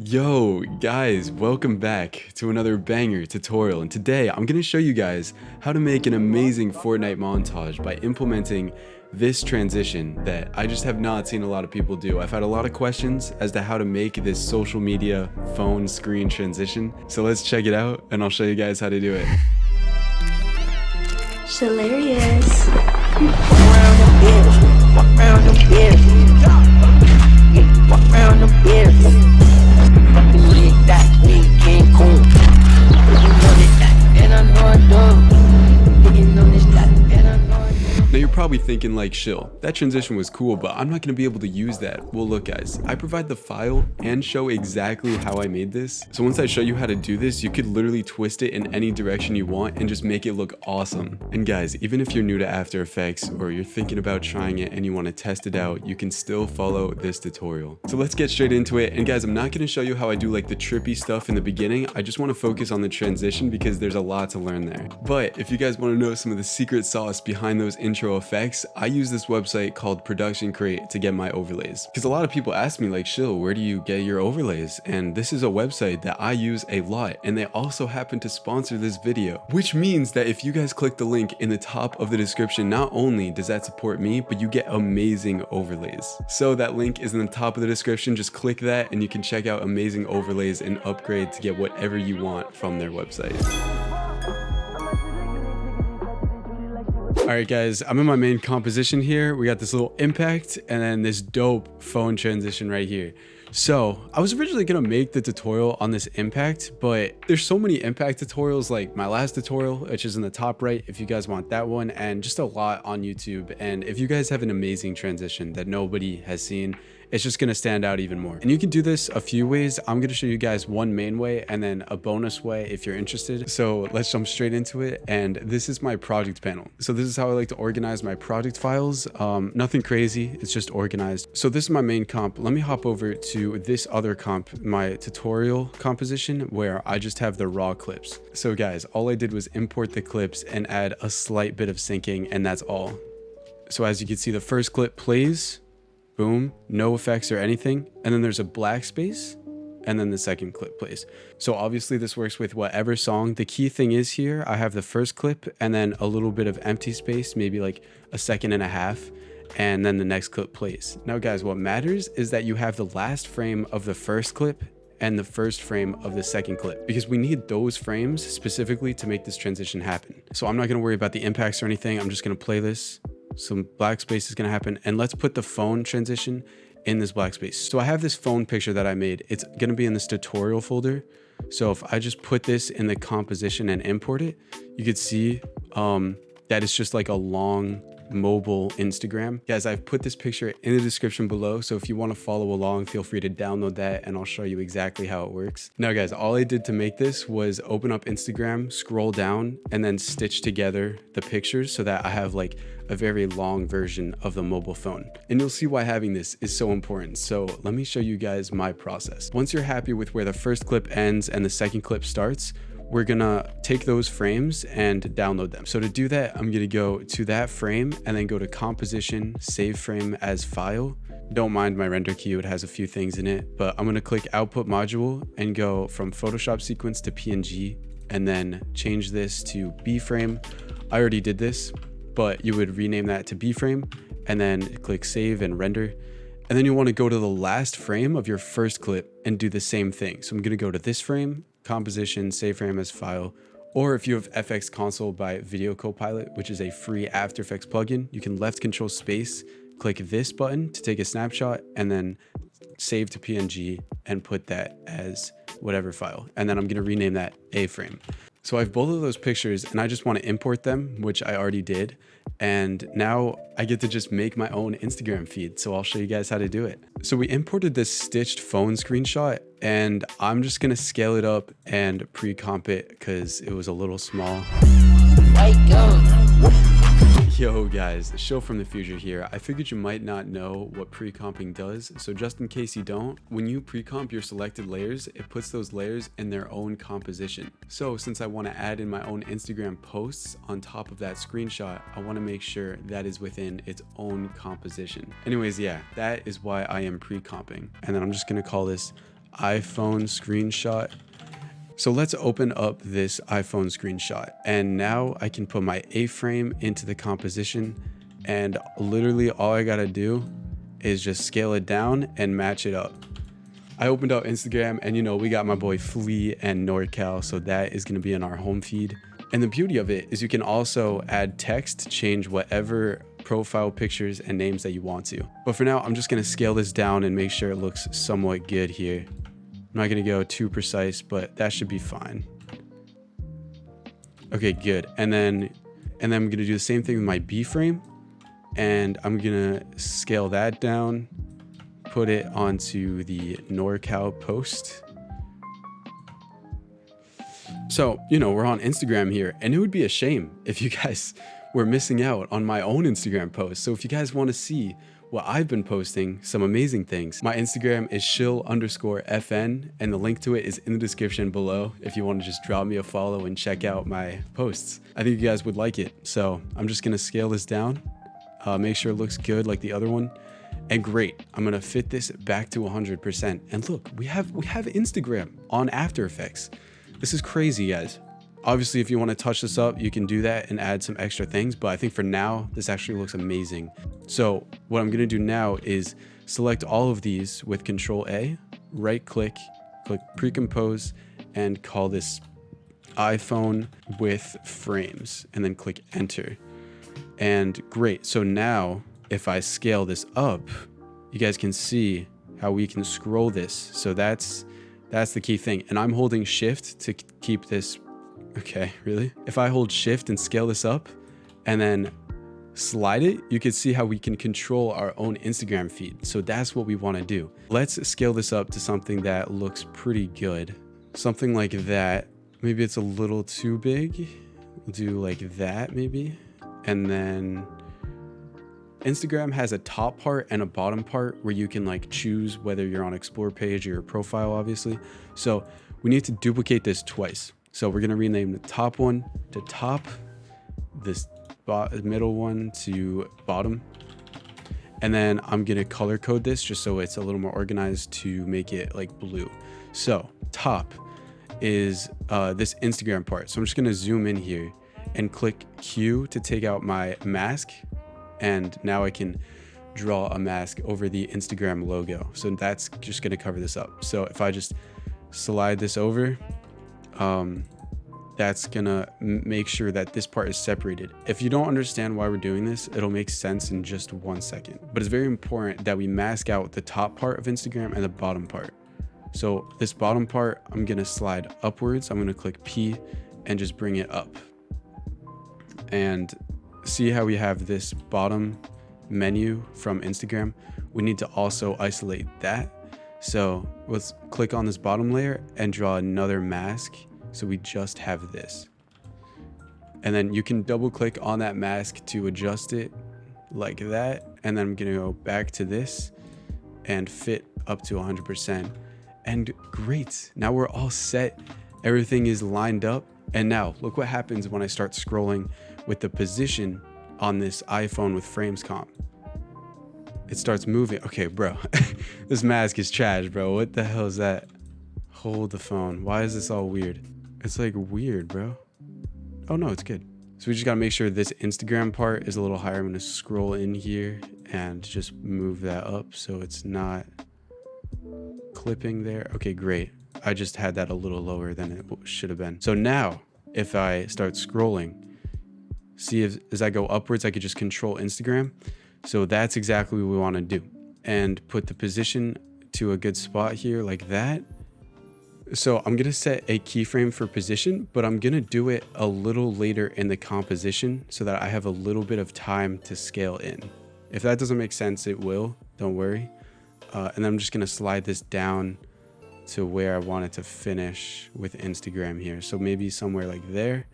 Yo guys, welcome back to another banger tutorial, and today I'm going to show you guys how to make an amazing Fortnite montage by implementing this transition that I just have not seen a lot of people do. I've had a lot of questions as to how to make this social media phone screen transition, so let's check it out and I'll show you guys how to do it. Hilarious. Now you're probably thinking like, Shill, that transition was cool, but I'm not going to be able to use that. Well, look guys, I provide the file and show exactly how I made this. So once I show you how to do this, you could literally twist it in any direction you want and just make it look awesome. And guys, even if you're new to After Effects or you're thinking about trying it and you want to test it out, you can still follow this tutorial. So let's get straight into it. And guys, I'm not going to show you how I do like the trippy stuff in the beginning. I just want to focus on the transition because there's a lot to learn there. But if you guys want to know some of the secret sauce behind those intro effects, I use this website called Production Crate to get my overlays, because a lot of people ask me like, Shill, where do you get your overlays? And this is a website that I use a lot, and they also happen to sponsor this video, which means that if you guys click the link in the top of the description, not only does that support me, but you get amazing overlays. So that link is in the top of the description. Just click that and you can check out amazing overlays and upgrade to get whatever you want from their website. Alright guys, I'm in my main composition here. We got this little impact and then this dope phone transition right here. So I was originally gonna make the tutorial on this impact, but there's so many impact tutorials, like my last tutorial, which is in the top right if you guys want that one, and just a lot on YouTube. And if you guys have an amazing transition that nobody has seen, it's just gonna stand out even more. And you can do this a few ways. I'm gonna show you guys one main way and then a bonus way if you're interested. So let's jump straight into it. And this is my project panel. So this is how I like to organize my project files. Nothing crazy, it's just organized. So this is my main comp. Let me hop over to this other comp, my tutorial composition, where I just have the raw clips. So guys, all I did was import the clips and add a slight bit of syncing, and that's all. So as you can see, the first clip plays. Boom, no effects or anything, and then there's a black space, and then the second clip plays. So obviously this works with whatever song. The key thing is here, I have the first clip and then a little bit of empty space, maybe like a second and a half, and then the next clip plays. Now guys, what matters is that you have the last frame of the first clip and the first frame of the second clip, because we need those frames specifically to make this transition happen. So I'm not gonna worry about the impacts or anything. I'm just gonna play this. Some black space is gonna happen, and let's put the phone transition in this black space. So I have this phone picture that I made. It's gonna be in this tutorial folder. So if I just put this in the composition and import it, you could see that it's just like a long mobile Instagram. Guys, I've put this picture in the description below, so if you want to follow along, feel free to download that and I'll show you exactly how it works. Now guys, all I did to make this was open up Instagram, scroll down, and then stitch together the pictures so that I have like a very long version of the mobile phone. And you'll see why having this is so important. So let me show you guys my process. Once you're happy with where the first clip ends and the second clip starts, we're gonna take those frames and download them. So to do that, I'm gonna go to that frame and then go to composition, save frame as file. Don't mind my render queue, it has a few things in it, but I'm gonna click output module and go from Photoshop sequence to PNG, and then change this to B frame. I already did this, but you would rename that to B frame and then click save and render. And then you wanna go to the last frame of your first clip and do the same thing. So I'm gonna go to this frame, composition, save frame as file, or if you have FX Console by Video Copilot, which is a free After Effects plugin, you can left control space, click this button to take a snapshot, and then save to PNG and put that as whatever file. And then I'm gonna rename that A frame. So I have both of those pictures and I just want to import them, which I already did. And now I get to just make my own Instagram feed. So I'll show you guys how to do it. So we imported this stitched phone screenshot and I'm just going to scale it up and pre-comp it because it was a little small. Yo guys, Shill from the future here. I figured you might not know what pre-comping does, so just in case you don't, when you pre-comp your selected layers, it puts those layers in their own composition. So since I want to add in my own Instagram posts on top of that screenshot, I want to make sure that is within its own composition. Anyways, yeah, that is why I am pre-comping. And then I'm just going to call this iPhone screenshot. So let's open up this iPhone screenshot, and now I can put my A-frame into the composition, and literally all I gotta do is just scale it down and match it up. I opened up Instagram, and you know, we got my boy Flea and NorCal, so that is gonna be in our home feed. And the beauty of it is you can also add text to change whatever profile pictures and names that you want to. But for now, I'm just gonna scale this down and make sure it looks somewhat good here. I'm not gonna go too precise, but that should be fine. Okay, good. And then I'm gonna do the same thing with my B frame, and I'm gonna scale that down, put it onto the NorCal post. So, you know, we're on Instagram here, and it would be a shame if you guys were missing out on my own Instagram post. So if you guys want to see what I've been posting, some amazing things, my Instagram is shill_fn, and the link to it is in the description below if you want to just drop me a follow and check out my posts. I think you guys would like it. So I'm just going to scale this down, make sure it looks good like the other one. And great, I'm gonna fit this back to 100%. And look, we have Instagram on After Effects. This is crazy, guys. Obviously, if you want to touch this up, you can do that and add some extra things, but I think for now, this actually looks amazing. So what I'm gonna do now is select all of these with Control A, right click, click Pre-Compose, and call this iPhone with frames, and then click Enter. And great, so now if I scale this up, you guys can see how we can scroll this. So that's the key thing. And I'm holding Shift to keep this. Okay, really? If I hold Shift and scale this up and then slide it, you can see how we can control our own Instagram feed. So that's what we want to do. Let's scale this up to something that looks pretty good. Something like that. Maybe it's a little too big. We'll do like that maybe. And then Instagram has a top part and a bottom part where you can like choose whether you're on explore page or your profile, obviously. So we need to duplicate this twice. So we're going to rename the top one to top, this middle one to bottom. And then I'm going to color code this just so it's a little more organized to make it like blue. So top is this Instagram part. So I'm just going to zoom in here and click Q to take out my mask. And now I can draw a mask over the Instagram logo. So that's just going to cover this up. So if I just slide this over, that's going to make sure that this part is separated. If you don't understand why we're doing this, it'll make sense in just 1 second. But it's very important that we mask out the top part of Instagram and the bottom part. So this bottom part, I'm going to slide upwards. I'm going to click P and just bring it up. And see how we have this bottom menu from Instagram? We need to also isolate that. So let's click on this bottom layer and draw another mask. So we just have this. And then you can double click on that mask to adjust it like that. And then I'm gonna go back to this and fit up to 100%. And great, now we're all set. Everything is lined up. And now look what happens when I start scrolling with the position on this iPhone with frames comp. It starts moving. Okay, bro, this mask is trash, bro. What the hell is that? Hold the phone. Why is this all weird? It's like weird, bro. Oh no, it's good. So we just gotta make sure this Instagram part is a little higher. I'm gonna scroll in here and just move that up so it's not clipping there. Okay, great. I just had that a little lower than it should have been. So now if I start scrolling, see if as I go upwards, I could just control Instagram. So that's exactly what we want to do, and put the position to a good spot here like that. So I'm going to set a keyframe for position, but I'm going to do it a little later in the composition so that I have a little bit of time to scale in. If that doesn't make sense, it will, don't worry. And then I'm just going to slide this down to where I want it to finish with Instagram here. So maybe somewhere like there.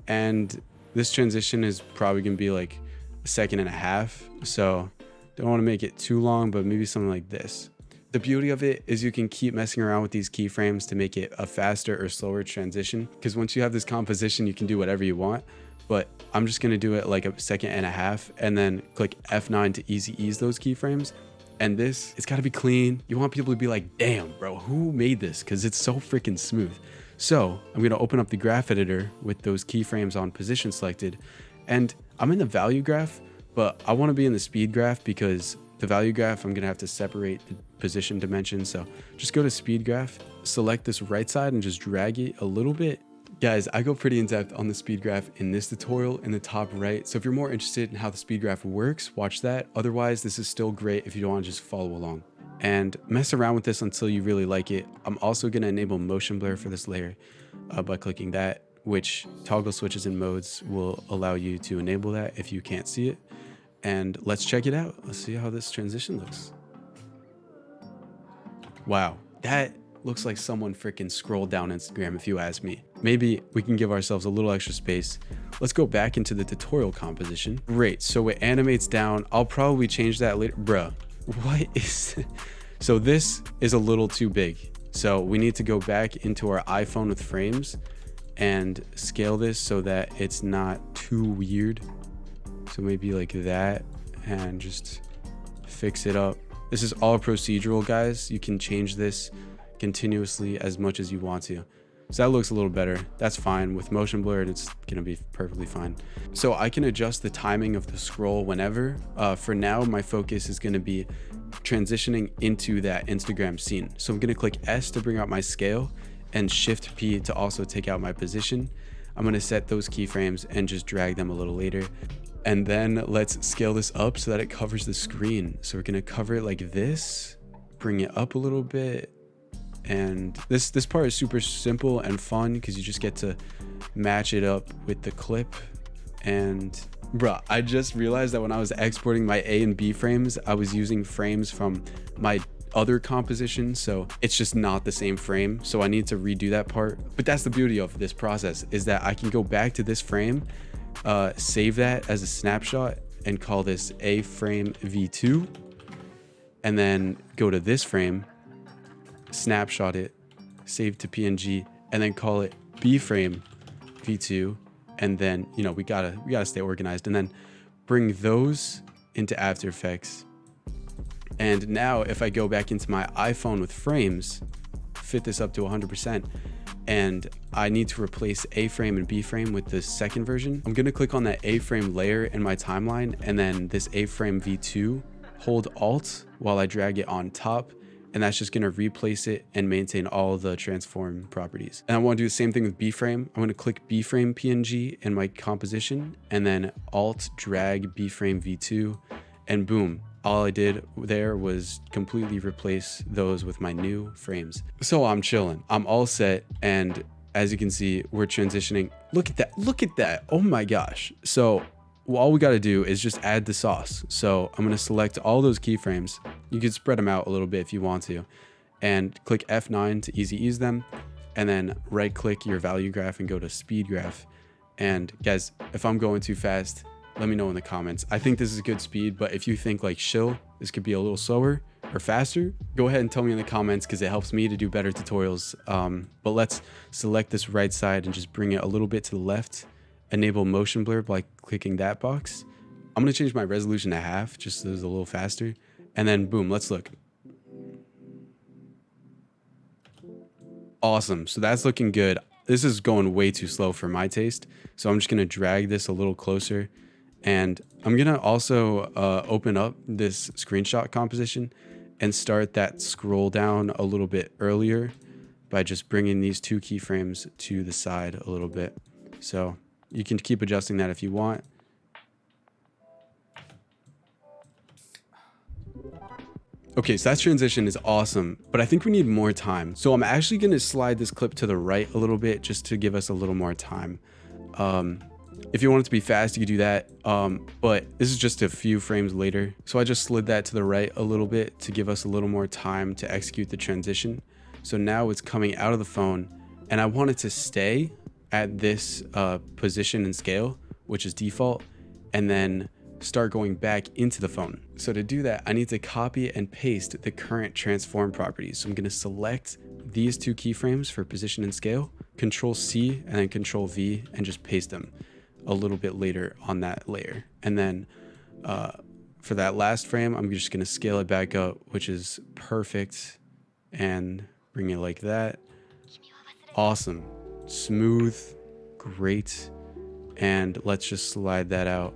And this transition is probably going to be like 1.5 seconds. So don't want to make it too long, but maybe something like this. The beauty of it is you can keep messing around with these keyframes to make it a faster or slower transition. Because once you have this composition, you can do whatever you want. But I'm just going to do it like 1.5 seconds and then click F9 to easy ease those keyframes. And this, it's gotta be clean. You want people to be like, damn, bro, who made this? Because it's so freaking smooth. So I'm gonna open up the graph editor with those keyframes on position selected. And I'm in the value graph, but I wanna be in the speed graph because the value graph, I'm gonna have to separate the position dimension. So just go to speed graph, select this right side and just drag it a little bit. Guys, I go pretty in depth on the speed graph in this tutorial in the top right. So if you're more interested in how the speed graph works, watch that. Otherwise, this is still great if you don't want to just follow along. And mess around with this until you really like it. I'm also going to enable motion blur for this layer by clicking that, which toggle switches and modes will allow you to enable that if you can't see it. And let's check it out. Let's see how this transition looks. Wow, that looks like someone freaking scrolled down Instagram if you ask me. Maybe we can give ourselves a little extra space. Let's go back into the tutorial composition. Great, so it animates down. I'll probably change that later. Bruh, what is So this is a little too big. So we need to go back into our iPhone with frames and scale this so that it's not too weird. So maybe like that, and just fix it up. This is all procedural, guys. You can change this continuously as much as you want to. So that looks a little better. That's fine. With motion blur, it's gonna be perfectly fine. So I can adjust the timing of the scroll whenever. For now, my focus is gonna be transitioning into that Instagram scene. So I'm gonna click S to bring out my scale and Shift P to also take out my position. I'm gonna set those keyframes and just drag them a little later. And then let's scale this up so that it covers the screen. So we're gonna cover it like this, bring it up a little bit. And this part is super simple and fun because you just get to match it up with the clip. And bruh, I just realized that when I was exporting my A and B frames, I was using frames from my other composition, so it's just not the same frame. So I need to redo that part. But that's the beauty of this process, is that I can go back to this frame, save that as a snapshot and call this A frame V2, and then go to this frame, snapshot it, save to PNG, and then call it B frame V2. And then, you know, we gotta stay organized, and then bring those into After Effects. And now if I go back into my iPhone with frames, fit this up to 100%, and I need to replace A frame and B frame with the second version, I'm gonna click on that A frame layer in my timeline, and then this A frame V2, hold Alt while I drag it on top, and that's just gonna replace it and maintain all the transform properties. And I wanna do the same thing with B frame. I'm gonna click B frame PNG in my composition, and then Alt drag B frame V2, and boom. All I did there was completely replace those with my new frames. So I'm chilling, I'm all set. And as you can see, we're transitioning. Look at that, oh my gosh. So all we got to do is just add the sauce. So I'm going to select all those keyframes. You can spread them out a little bit if you want to, and click F9 to easy ease them, and then right click your value graph and go to speed graph. And guys, if I'm going too fast, let me know in the comments. I think this is a good speed, but if you think like Shill, this could be a little slower or faster, go ahead and tell me in the comments because it helps me to do better tutorials. But let's select this right side and just bring it a little bit to the left. Enable motion blur by clicking that box. I'm gonna change my resolution to half just so it's a little faster. And then boom, let's look. Awesome, so that's looking good. This is going way too slow for my taste. So I'm just gonna drag this a little closer. And I'm gonna also open up this screenshot composition and start that scroll down a little bit earlier by just bringing these two keyframes to the side a little bit. So you can keep adjusting that if you want. Okay, so that transition is awesome, but I think we need more time. So I'm actually gonna slide this clip to the right a little bit just to give us a little more time. If you want it to be fast, you could do that, but this is just a few frames later. So I just slid that to the right a little bit to give us a little more time to execute the transition. So now it's coming out of the phone, and I want it to stay at this position and scale, which is default, and then start going back into the phone. So to do that, I need to copy and paste the current transform properties. So I'm gonna select these two keyframes for position and scale, Control C and then Control V, and just paste them a little bit later on that layer. And then for that last frame, I'm just going to scale it back up, which is perfect, and bring it like that. Awesome. Smooth. Great. And let's just slide that out.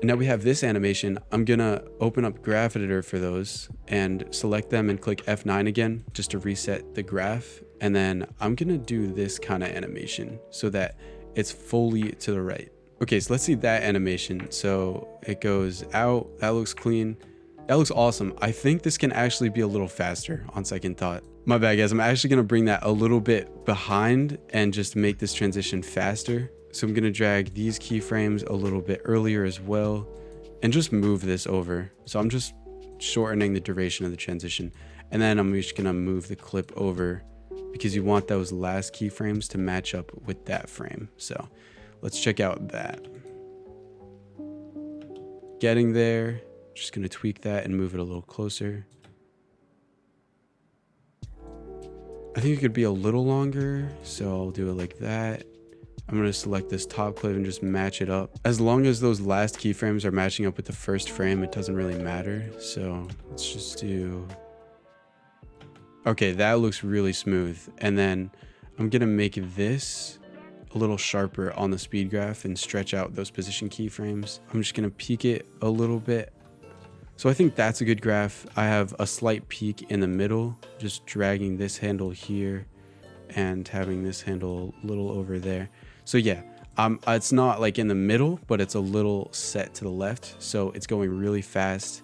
And now we have this animation. I'm going to open up Graph Editor for those and select them and click F9 again just to reset the graph. And then I'm going to do this kind of animation so that it's fully to the right. Okay, so let's see that animation. So it goes out. That looks clean. That looks awesome. I think this can actually be a little faster on second thought. My bad, guys. I'm actually going to bring that a little bit behind and just make this transition faster. So I'm going to drag these keyframes a little bit earlier as well and just move this over. So I'm just shortening the duration of the transition. And then I'm just going to move the clip over because you want those last keyframes to match up with that frame. So let's check out that. Getting there. Just going to tweak that and move it a little closer. I think it could be a little longer, so I'll do it like that. I'm going to select this top clip and just match it up. As long as those last keyframes are matching up with the first frame, it doesn't really matter. So let's just do... Okay, that looks really smooth. And then I'm going to make this a little sharper on the speed graph and stretch out those position keyframes. I'm just going to peak it a little bit. So I think that's a good graph. I have a slight peak in the middle, just dragging this handle here and having this handle a little over there. So yeah, it's not like in the middle, but it's a little set to the left. So it's going really fast.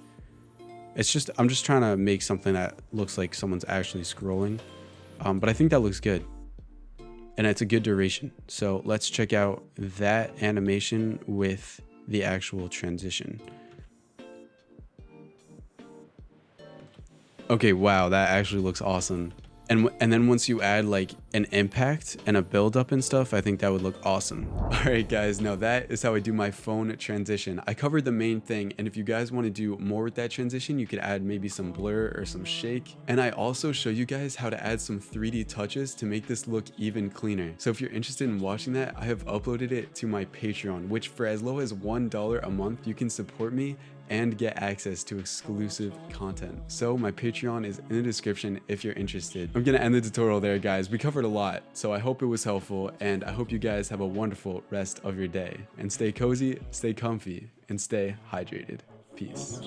I'm just trying to make something that looks like someone's actually scrolling. But I think that looks good. And it's a good duration. So let's check out that animation with the actual transition. Okay, wow, that actually looks awesome. And then once you add like an impact and a build up and stuff, I think that would look awesome. All right, guys, now that is how I do my phone transition. I covered the main thing. And if you guys want to do more with that transition, you could add maybe some blur or some shake. And I also show you guys how to add some 3D touches to make this look even cleaner. So if you're interested in watching that, I have uploaded it to my Patreon, which for as low as $1 a month, you can support me and get access to exclusive content. So my Patreon is in the description if you're interested. I'm gonna end the tutorial there, guys. We covered a lot, so I hope it was helpful, and I hope you guys have a wonderful rest of your day. And stay cozy, stay comfy, and stay hydrated. Peace.